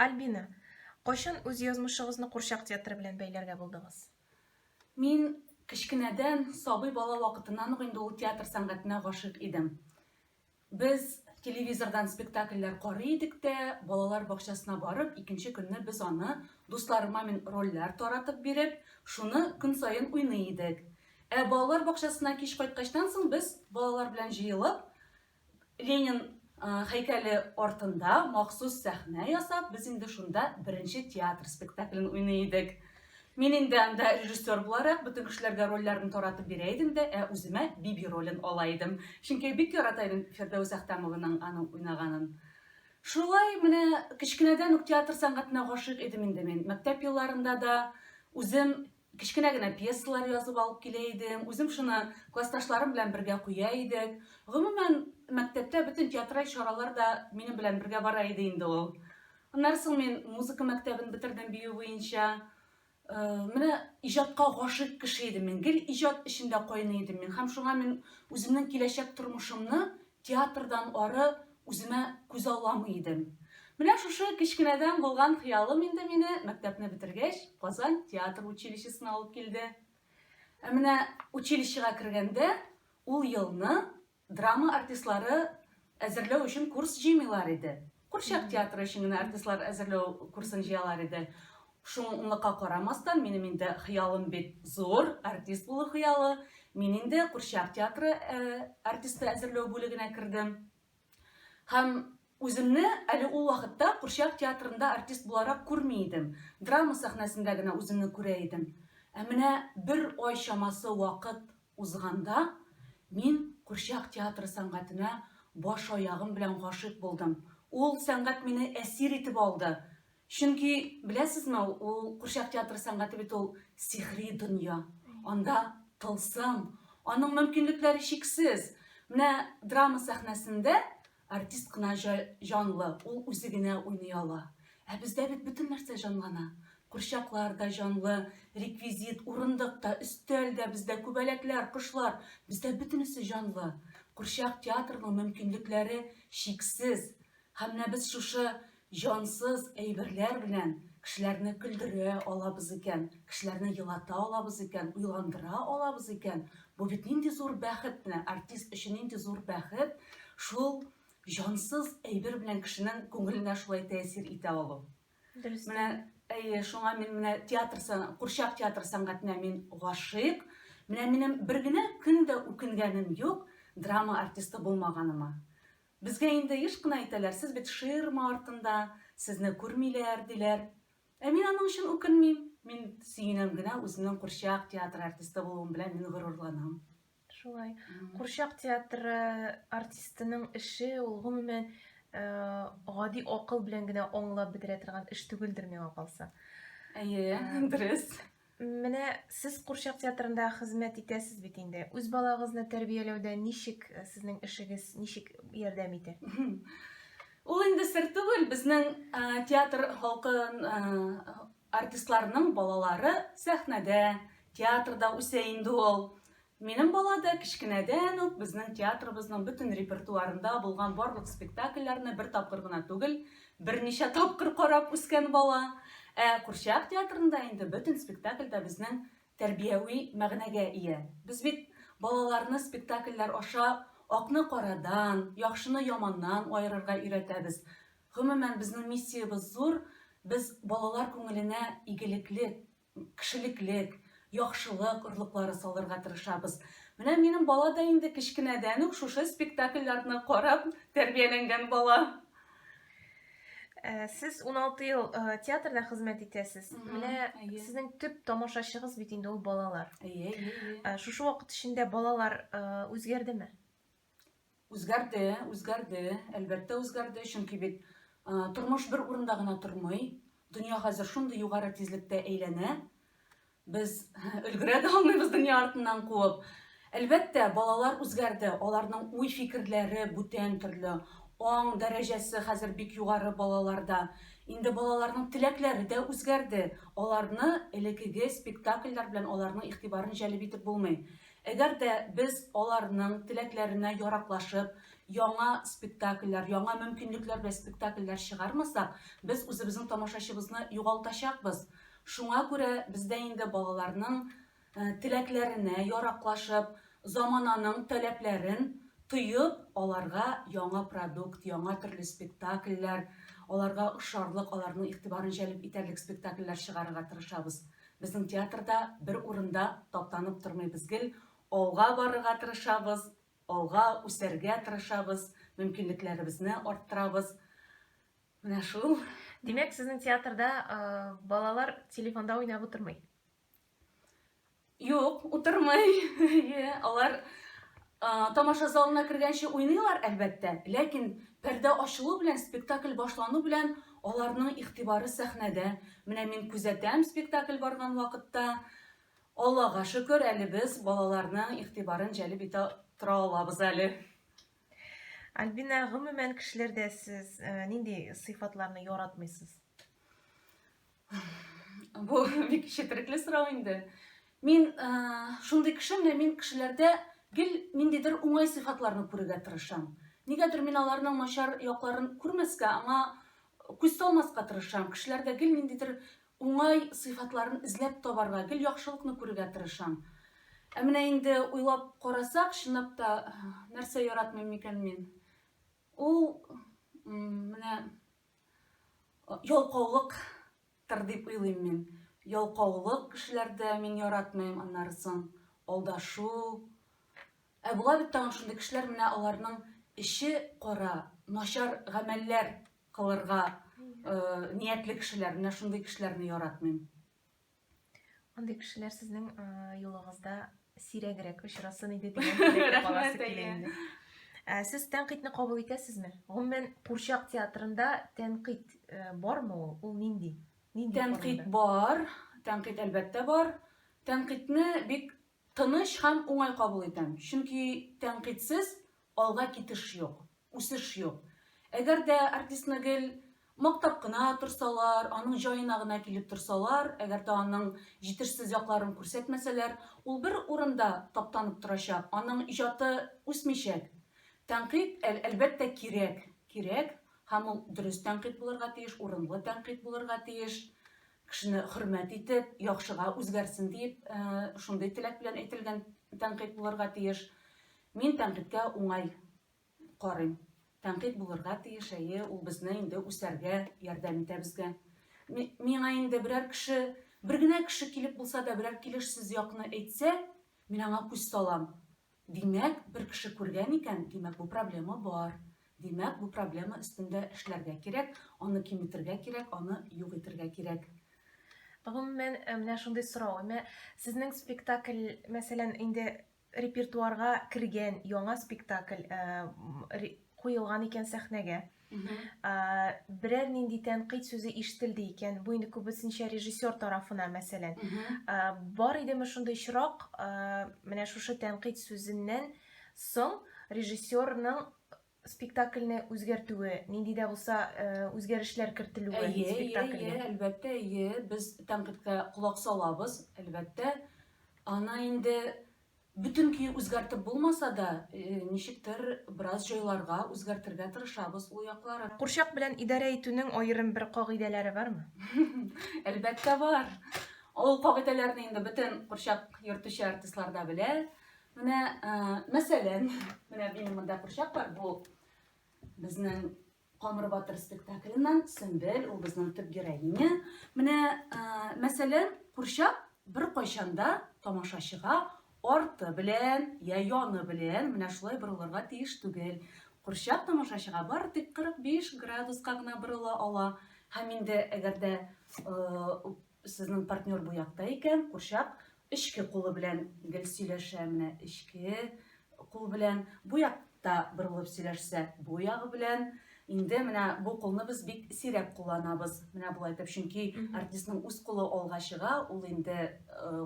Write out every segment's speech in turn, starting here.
Альбина, кайчан үз язмышыгызны Курчак театры белән бәйләргә булдыгыз? Мин кечкенәдән сабый бала вакытыннан ук инде ул театр сәнгатенә гашыйк идем. Без телевизордан спектакльләр карый идек тә, балалар бакчасына барып, икенче көнне без аны дусларыма мин рольләр таратып биреп, шуны көн саен уйный идек. Балалар бакчасына кич кайткачтан соң без балалар белән җыелып, Ленин һәйкәле артында махсус сәхнә ясап, без инде шунда беренче театр спектаклен уйный идек. Мин инде анда режиссер буларак бөтен кешеләргә рольләрне таратып бирә идем дә, үземә Биби ролен ала идем. Чөнки бик ярата идем Фирдәүс Әхтәмованың аның уйнаганын. Шулай менә кечкенәдән үк театр сәнгатенә гашыйк идем инде мин. Мәктәп елларында да үзем кечкенә генә пьесалар язып алып килә идем. Үзем шуны классташларым белән бергә куя идек. Гомумән мәктәптә бөтен театраль чаралар да минем белән бергә бара иде инде ул. Аннан соң мин музыка мәктәбен бетердем бию буенча. Менә иҗатка гашыйк кеше идем мин. Гел иҗат эчендә кайный идем мин. Һәм шуңа мин үземнең киләчәк тормышымны театрдан ары үземә күз алламый идем. Менә шушы кечкенәдән булган хыялым инде мине мәктәпне бетергәч Казан театр училищесына алып килде. Менә училищега кергәндә ул елны драма артистлары әзерләү өчен курс җыймыйлар иде. Курчак театры өчен генә артистлар әзерләү курсын җыялар иде. Шунлыкка карамастан, минем инде хыялым бит зур, артист булу хыялы. Мин инде Курчак театры артисты әзерләү бүлегенә кердем. Һәм үземне әле ул вакытта Курчак театрында артист буларак күрми идем. Драма сәхнәсендә генә үземне күрә идем. Менә бер ай чамасы вакыт узганда, мин Курчак театры сәнгатенә баш аягым белән гашыйк булдым. Ул сәнгать мине әсир итеп алды. Чөнки, беләсезме, ул Курчак театры сәнгате бит ул сихри дөнья. Анда тылсым, аның мөмкинлекләре чиксез. Менә драма сәхнәсендә артист кына җанлы, ул үзе генә уйный ала. Бездә бит бөтен нәрсә җанлана. Курчаклар да җанлы, реквизит, урындык та, өстәл дә, бездә күбәләкләр, кошлар, бездә бөтенесе җанлы. Курчак театрының мөмкинлекләре чиксез. Һәм менә без шушы җансыз әйберләр белән кешеләрне көлдерә алабыз икән, кешеләрне елата алабыз икән, уйландыра алабыз икән. Бу бит нинди зур бәхет менә, артист өчен нинди зур бәхет, шул җансыз әйбер белән кешенең күңеленә шулай тәэсир итә алу. Менә шуңа мин менә Курчак театр сәнгатенә мин гашыйк. Менә минем бер генә көн дә үкенгәнем юк драма артисты булмаганыма. Безгә инде еш кына әйтәләр, сез бит ширма артында, сезне күрмиләр диләр. Мин аның өчен үкенмим. Мин сөенәм генә үземнең Курчак театр артисты булуым белән мин горурланам. Шулай. Курчак театры артистының эше ул гомумән гади акыл белән генә аңлап бетерә торган эш түгелдер миңа калса. Дөрес. Менә сез Курчак театрында хезмәт итәсез бит инде. Үз балагызны тәрбияләүдә ничек сезнең эшегез ничек ярдәм итә? Ул инде сер түгел, безнең театр халкы артистларының балалары сәхнәдә, театрда үсә инде ул. Минем бала да кечкенәдән үк безнең театрыбызның бөтен репертуарында булган барлык спектакльләрне бер тапкыр гына түгел, берничә тапкыр карап үскән бала. Курчак театрында инде бөтен спектакльдә безнең тәрбияви мәгънәгә ия. Без бит балаларны спектакльләр аша акны карадан, яхшыны яманнан аерырга өйрәтәбез. Гомумән безнең миссиябыз зур. Без балалар күңеленә игелеклек, кешелеклек, яхшылык орлыклары салырга тырышабыз. Менә минем бала да инде кечкенәдән үк шушы спектакльләрне карап тәрбияләнгән бала. Сез 16 ел театрда хезмәт итәсез. Менә сезнең төп тамашачыгыз бит инде ул балалар. Шушы вакыт эчендә балалар үзгәрдеме? Үзгәрде, әлбәттә үзгәрде, чөнки бит тормыш бер урында гына тормый. Дөнья хәзер шундый югары тизлектә әйләнә. Без өлгерә дә алмыйбыз дөнья артыннан куып. Әлбәттә, балалар үзгәрде. Аларның уй-фикерләре бүтән төрле. Аң дәрәҗәсе хәзер бик югары балаларда. Инде балаларның теләкләре дә үзгәрде. Аларны элекеге спектакльләр белән аларның игътибарын җәлеп итеп булмый. Әгәр дә без аларның теләкләренә яраклашып, яңа спектакльләр, яңа мөмкинлекләр белән спектакльләр чыгармасак, без үзебезнең тамашачыбызны югалтачакбыз. Шуңа күрә бездә инде балаларның теләкләренә яраклашып, замананың таләпләрен тоеп, аларга яңа продукт, яңа төрле спектакльләр, аларга ошарлык, аларның игътибарын җәлеп итәрлек спектакльләр чыгарырга тырышабыз. Безнең театрда бер урында таптанып тормыйбыз гел, алга барырга тырышабыз, алга үсәргә тырышабыз, мөмкинлекләребезне арттырабыз. Менә шул. Димәк, сезнең театрда балалар телефонда уйнап утырмый. Юк, утырмый. Алар тамаша залына кергәнче уйныйлар, әлбәттә. Ләкин пәрдә ачылу белән, спектакль башлану белән аларның игътибары сәхнәдә. Менә мин күзәтәм спектакль барган вакытта. Аллага шөкер, әле без балаларның игътибарын җәлеп итә тора алабыз әле. Альбина, гомумән кешеләрдә сез нинди сыйфатларны яратмыйсыз? Бу бик четерекле сорау инде. Мин шундый кеше, менә мин кешеләрдә гел ниндидер уңай сыйфатларны күрергә тырышам. Нигәдер мин аларның начар якларын күрмәскә, аңа күз салмаска тырышам. Кешеләрдә гел ниндидер уңай сыйфатларын эзләп табарга, гел яхшылыкны күрергә тырышам. Менә инде уйлап карасак, чынлап та нәрсә яратмыйм микән мин? Ул менә ялкаулыктыр дип уйлыйм мин. Ялкаулык кешеләрдә мин яратмыйм, аннары соң алдашу. Була бит тагын шундый кешеләр, менә аларның эше кара, начар гамәлләр кылырга ниятле кешеләр, менә шундый кешеләрне яратмыйм. Андый кешеләр сезнең юлыгызда сирәгрәк очрасын иде дигән теләк баласы килә инде. Сез тәнкыйтьне кабул итәсезме? Гомумән, Курчак театрында тәнкыйть бармы ул? Ул нинди? Тәнкыйть бар, тәнкыйть әлбәттә бар. Тәнкыйтьне бик тыныч һәм уңай кабул итәм. Чөнки тәнкыйтьсез алга китеш юк, үсеш юк. Әгәр дә артистны гел мактап кына торсалар, аның җаена гына килеп торсалар, әгәр дә аның җитешсез якларын күрсәтмәсәләр, ул бер урында таптанып торачак, аның иҗаты үсмичәк. Тәнкыйть әлбәттә кирәк, һәм ул дөрес тәнкыйть булырга тиеш, урынлы тәнкыйть булырга тиеш. Кешене хөрмәт итеп, яхшыга үзгәрсен дип, шундый теләк белән әйтелгән тәнкыйть булырга тиеш. Мин тәнкыйтькә уңай карыйм. Тәнкыйть булырга тиеш, ул безне инде үсәргә, ярдәм итә безгә. Миңа инде берәр кеше, бер генә кеше килеп булса да, берәр килешсез якны әйтсә, мин аңа күз салам. Димәк, бер кеше күргән икән, димәк, бу проблема бар. Димәк, бу проблема өстендә эшләргә кирәк, аны киметергә кирәк, аны юк итәргә кирәк. Гомумән, менә шундый сорау. Сезнең спектакль, мәсәлән, инде репертуарга кергән яңа спектакль куелган икән сәхнәгә. Берәр нинди тәнкыйть сүзе ишетелде икән, бу инде күбесенчә режиссер тарафынан, мәсәлән. Бар идеме шундый очрак, менә шушы тәнкыйть сүзеннән соң режиссерның спектакльне үзгәртүе, нинди дә булса үзгәрешләр кертелүе спектакльгә. Әлбәттә, без тәнкыйтькә колак салабыз, әлбәттә. Аны инде бүтүнки үзгәртеп булмаса да, ничектер бераз җайларга үзгәртергә тырышабыз ул якларын. Курчак белән идарә итүнең аерым бер кагыйдәләре бармы? Әлбәттә бар. Ул кагыйдәләрне инде бөтен Курчак йөртүче артистлар да белә. Менә, мәсәлән, менә минем монда Курчак бар, бу безнең Камыр Батыр спектакленнән Сөмбел, ул безнең төп героиня. Менә, мәсәлән, Курчак бер кайчанда тамашачыга арты белән, яны белән, менә шулай борылырга тиеш түгел. Курчак тамашачыга бар тик 45 градуска гына борыла ала. Һәм инде әгәр дә сезнең партнер бу якта икән, Курчак эчке кулы белән гел сөйләшә, менә эчке кул белән, бу якта борылып сөйләшсә, бу ягы белән. Инде менә бу кулны без бик сирәк кулланабыз. Менә булай итеп, чөнки артистның үз кулы алга чыга, ул инде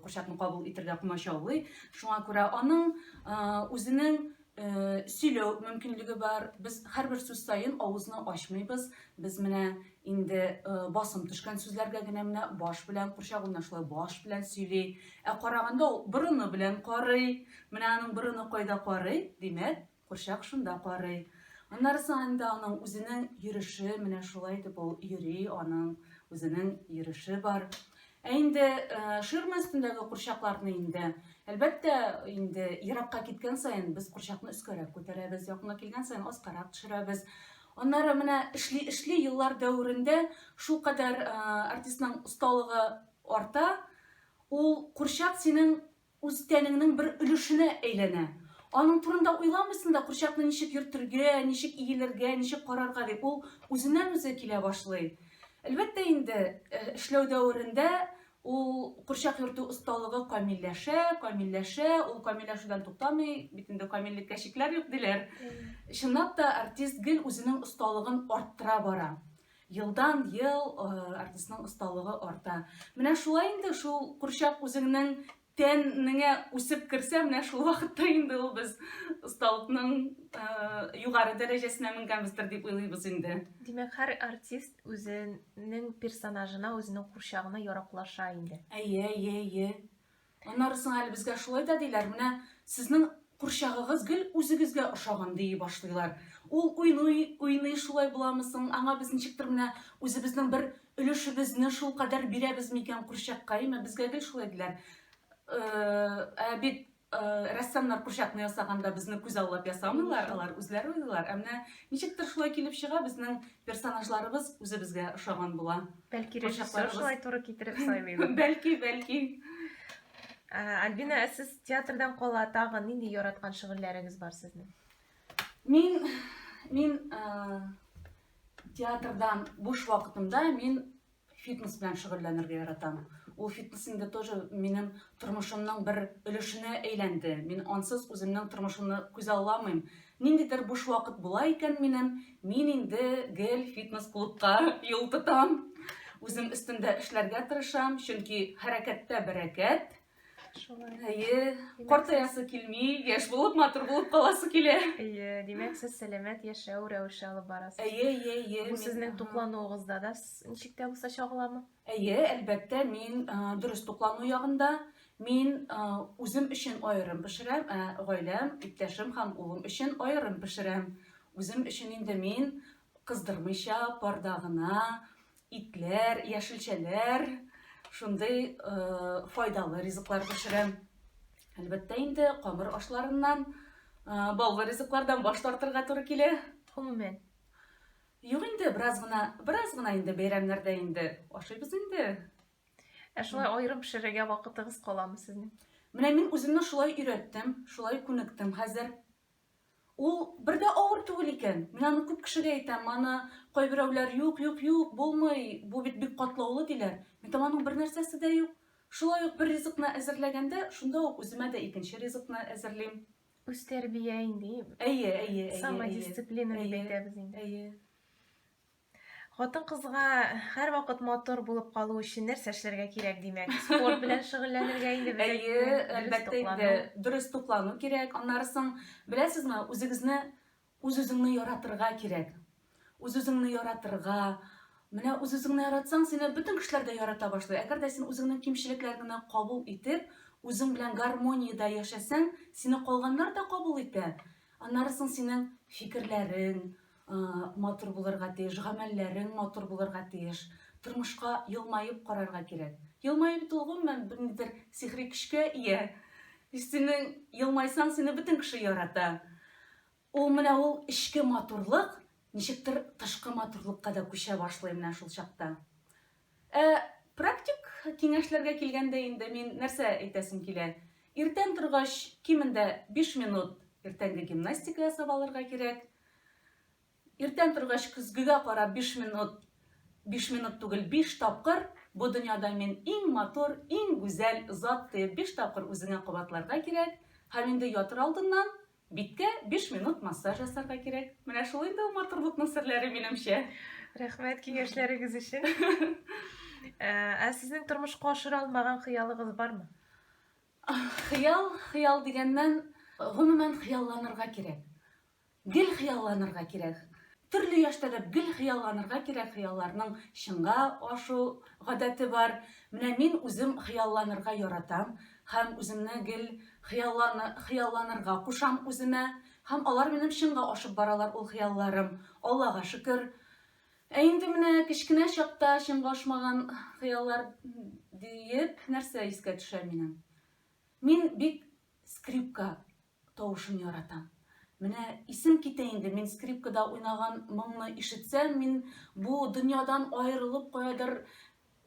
Курчакны кабул итәргә комачаулый. Шуңа күрә аның үзенең сөйләү мөмкинлеге бар. Без һәрбер сүз саен авызны ачмыйбыз. Без менә инде басым төшкән сүзләргә генә менә баш белән, Курчак ул шулай баш белән сөйли. Караганда ул борыны белән карый. Менә аның борыны кайда карый? Димәк, Курчак шунда карый. Аннарысын инде аның үзенең йөреше, менә шулай итеп ул йөри, аның үзенең йөреше бар. Инде ширма өстендәге курчакларны инде, әлбәттә, инде еракка киткән саен без курчакны өскәрәк күтәрәбез, якынга килгән саен аскарак төшерәбез. Аннары менә эшли еллар дәверендә шулкадәр артистның осталыгы арта, ул курчак синең үз тәнеңнең бер өлешенә әйләнә. Аның турында уйламыйсың да, курчакны ничек йөртергә, ничек иелергә, ничек карарга дип, ул үзеннән үзе килә башлый. Әлбәттә инде эшләү дәверендә ул курчак йөртү осталыгы камилләшә, ул камилләшүдән туктамый, бит инде камиллеккә чикләр юк диләр. Чынлап та артист гел үзенең осталыгын арттыра бара. Елдан ел артистның осталыгы арта. Менә шулай инде шул курчак үзенең тәненә үсеп керсә, менә шул вакытта инде ул без осталыкның югары дәрәҗәсенә менгәнбездер дип уйлыйбыз инде. Димәк, һәр артист үзенең персонажына, үзенең курчагына яраклаша инде. Әйе. Аннарысын әле безгә шулай да диләр, менә сезнең курчагыгыз гел үзегезгә ошаган ди башлыйлар. Ул уйный шулай буламысың, аңа без ничектер менә үзебезнең бер өлешебезне шул кадәр бирәбез микән курчакка, безгә гел шулай диләр. Бит рәссамнар курчакны ясаганда безне күз аллап ясамыйлар, алар үзләре уйлыйлар. Менә ничектер шулай килеп чыга, безнең персонажларыбыз үзебезгә ошаган була. Бәлки режиссер шулай туры китереп сайлый. Бәлки. Альбина, сез театрдан кала тагын нинди яраткан шөгыльләрегез бар сезнең? Мин театрдан буш вакытымда мин фитнес белән шөгыльләнергә яратам. Ул фитнес инде тоже минем тормышымның бер өлешенә әйләнде. Мин ансыз үземнең тормышымны күз алламыйм. Ниндидер буш вакыт була икән минем, мин инде гел фитнес клубка юл тотам. Үзем өстендә эшләргә тырышам, чөнки хәрәкәттә бәрәкәт. Әйе, картаясы килми, яшь булып, матур булып каласы килә. Димәк, сез сәламәт яшәү рәвеше алып барасыз. Әйе. Бу сезнең туклануыгызда да ничек тә булса чагыламы? Әйе, әлбәттә, мин дөрес туклану ягында, мин үзем өчен аерым пешерәм, гаиләм, иптәшем һәм улым өчен аерым пешерәм. Үзем өчен инде мин кыздырмыйча, парда гына, итләр, яшелчәләр, шундый файдалы ризыклар пешерәм. Әлбәттә инде камыр ашларыннан, баллы ризыклардан баш тартырга туры килә. Гомумән. Юк инде, бераз гына инде бәйрәмнәрдә инде ашыйбыз инде. Шулай аерым пешерергә вакытыгыз каламы сезнең? Менә мин үземне шулай өйрәттем, шулай күнектем хәзер. Ул бер дә авыр түгел икән. Мин аны күп кешегә әйтәм, аны кайберәүләр юк, булмый, бу бит бик катлаулы диләр. Мин аның бер нәрсәсе дә юк. Шулай ук бер ризыкны әзерләгәндә, шунда ук үземә дә икенче ризыкны әзерлим. Үз тәрбия инде. Әйе. Самодисциплина дип әйтәбез инде. Әйе. Хатын кызга һәр вакыт мотор булып калу өчен нәрсә эшләргә кирәк димәк? Спорт белән шөгыльләнергә инде без Әйе, әлбәттә инде дөрес туклану кирәк. Аннарысын, беләсезме, үзеңне яратырга кирәк. Үзеңне яратырга. Менә үзеңне яратсаң, сине бөтен кешеләр дә ярата башлый. Әгәр дә син үзеңнең кимчелекләреңне кабул итеп, үзең белән гармониядә яшәсәң, сине калганнар да кабул итә. Аннарысын синең фикерләрең матур булырга тиеш, гамәлләрең матур булырга тиеш. Тормышка елмаеп карарга кирәк. Елмаеп булган бер сихри көчкә ия. Синең елмайсаң, сине бөтен кеше ярата. Менә ул ичке матурлык ничектер тышкы матурлыкка да күчә башлый менә шул чакта. Практик киңәшләргә килгәндә инде мин нәрсә әйтәсем килә? Иртән торгач, кимендә 5 минут иртәнге гимнастика ясап алырга кирәк. Иртән торгач, көзгегә карап 5 минут түгел, 5 тапкыр бу дөньяда мин иң матур, иң гүзәл зат дип 5 тапкыр үзеңә кабатларга кирәк. Һәм инде ятыр алдыннан биткә 5 минут массаж ясарга кирәк. Менә шул инде матурлыкның серләре минемчә. Рәхмәт киңәшләрегез өчен. Сезнең тормышка ашыра алмаган хыялыгыз бармы? Хыял дигәннән, гомумән хыялланырга кирәк. Гел хыялланырга кирәк. Төрле яшьтәге гел хыялланырга кирәк, хыялларның чынга ашу гадәте бар. Менә мин үзем хыялланырга яратам һәм үземне гел хыялланырга кушам үземә. Һәм алар минем чынга ашып баралар, ул хыялларым. Аллага шөкер. Инде менә кечкенә чакта чынга ашмаган хыяллар диеп, нәрсә искә төшә минем? Мин бик скрипка тавышын яратам. Менә исем китә инде, мин скрипкада уйнаган моңны ишетсәм, мин бу дөньядан аерылып каядыр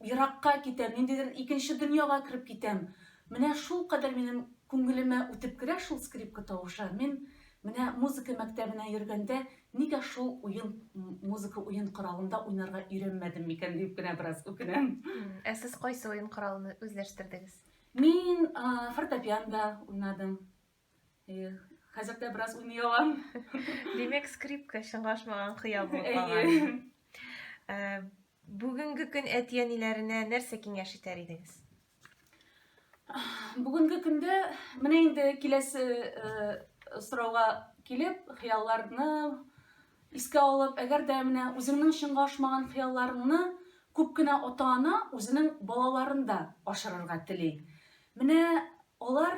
еракка китәм, ниндидер икенче дөньяга кереп китәм. Менә шул кадәр минем күңелемә үтеп керә шул скрипка тавышы. Мин менә музыка мәктәбенә йөргәндә нигә шул музыка уен коралында уйнарга өйрәнмәдем микән дип кенә бераз үкенәм. Ә сез кайсы уен коралын үзләштердегез? Мин фортепианда уйнадым. Хәзер дә бераз уйный алам. Димәк, скрипка чынга ашмаган хыял булып калган. Бүгенге көн әти-әниләренә нәрсә киңәш итәр идегез? Бүгенге көндә менә инде киләсе сорауга килеп, хыялларны искә алып, әгәр дә менә үзеңнең чынга ашмаган хыялларыңны күп кенә ата-ана үзенең балаларында ашырырга тели. Менә алар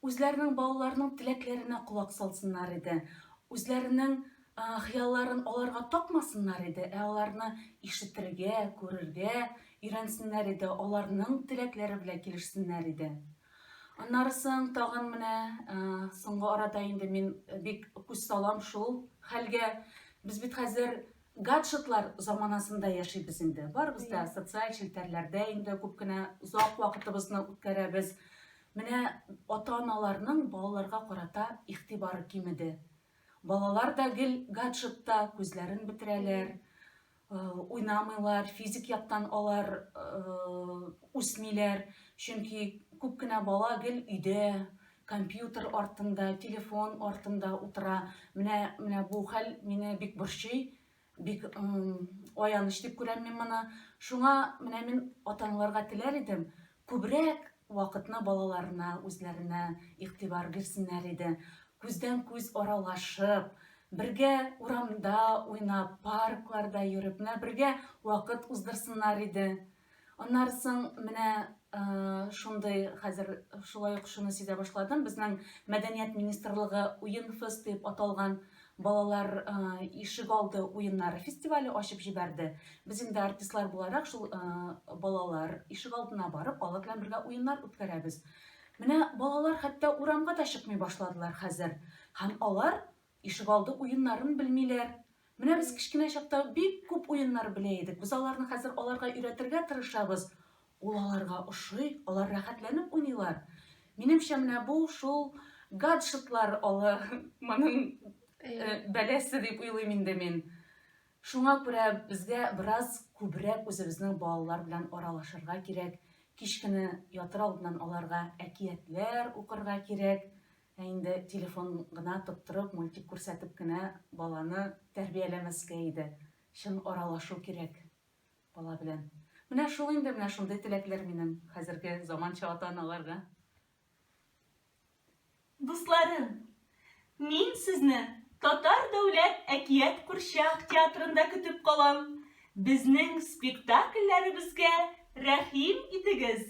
үзләренең балаларының теләкләренә колак салсыннар иде. Үзләренең хыялларын аларга такмасыннар иде, аларны ишетергә, күрергә өйрәнсеннәр иде, аларның теләкләре белән килешсеннәр иде. Аннары соң тагын менә соңгы арада инде мин бик күз салам шул хәлгә. Без бит хәзер гаджетлар заманасында яшибез инде. Барыбыз да социаль челтәрләрдә инде күп кенә озак вакытыбызны үткәрәбез. Менә ата-аналарның балаларга карата игътибары кимеде. Балалар да гел гаджетта күзләрен бетерәләр, уйнамыйлар, физик яктан алар үсмиләр. Чөнки күп кенә бала гел өйдә, компьютер артында, телефон артында утыра. Менә бу хәл мине бик борчый, бик аяныч дип күрәм мин моны. Шуңа менә мин ата-аналарга теләр идем, күбрәк вакытны балаларына, үзләренә игътибар бирсеннәр иде. Күздән күз аралашып, бергә урамда уйнап, паркларда йөреп, бергә вакыт уздырсыннар иде. Аннары соң менә шундый хәзер шулай ук шуны сизә башладым. Безнең Мәдәният министрлыгы Уен фест дип аталган балалар ишек алды уеннары фестивале ачып җибәрде. Без инде артистлар буларак шул балалар ишек алдына барып, алар белән бергә уеннар үткәрәбез. Менә балалар хәтта урамга да чыкмый башладылар хәзер. Һәм алар ишек алды уеннарын белмиләр. Менә без кичкенә чакта бик күп уеннар белә идек. Без аларны хәзер аларга өйрәтергә тырышабыз. Ул аларга ошый, алар рәхәтләнеп уйныйлар. Минемчә менә бу шул гаджетлар моның бәләсе дип уйлыйм инде мин. Шуңа күрә безгә бераз күбрәк үзебезнең балалар белән аралашырга кирәк. Кичкене ятыр алдыннан аларга әкиятләр укырга кирәк. Инде телефон гына тоттырып, мультик күрсәтеп кенә баланы тәрбияләмәскә иде. Чын аралашу кирәк бала белән. Менә шул инде, менә шундый теләкләр минем хәзерге заманча ата-аналарга. Дусларым, мин сезне Татар дәүләт әкият курчак театрында көтеп калам. Безнең спектакльләребезгә рәхим итегез.